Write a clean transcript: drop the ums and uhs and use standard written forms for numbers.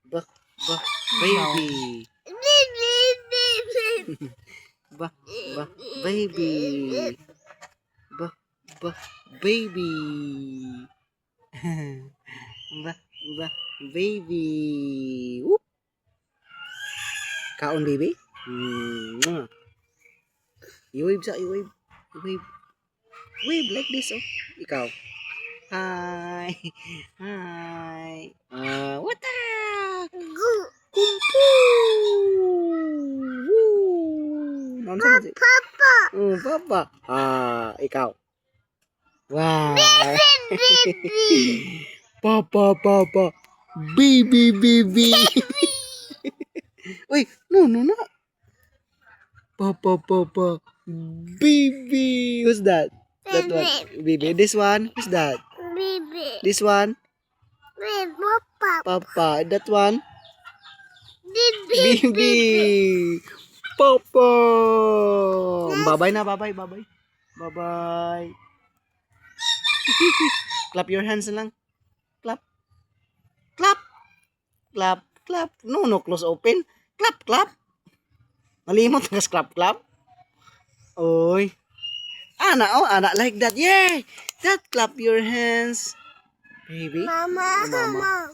Ba, ba, baby. Ba, ba, baby. Ba, ba, baby. Ba, ba, baby. Whoop. Kaon, baby. Mwah. I-wave sa, i-wave. I-wave. Wave like this, oh. Ikaw. Hi. Hi. What the? Kumpu. Woo. Naon sa man? Papa. Papa. Ikaw. Wow. Papa, papa. Baby, baby. Uy, no, no, no. Papa, papa. Baby. Who's that? That one. Baby. This one. Who's that? Baby. This one. Papa. Papa. That one. Baby. Baby. Papa. Bye-bye na. Bye-bye. Bye-bye. Bye-bye. Clap your hands na lang. Clap. Clap. Clap. Clap. No, no. Close open. Clap. Clap. Malimot ka sa clap. Clap. Oy. Ana like that. Yay! That clap your hands. Baby. Mama. Mama.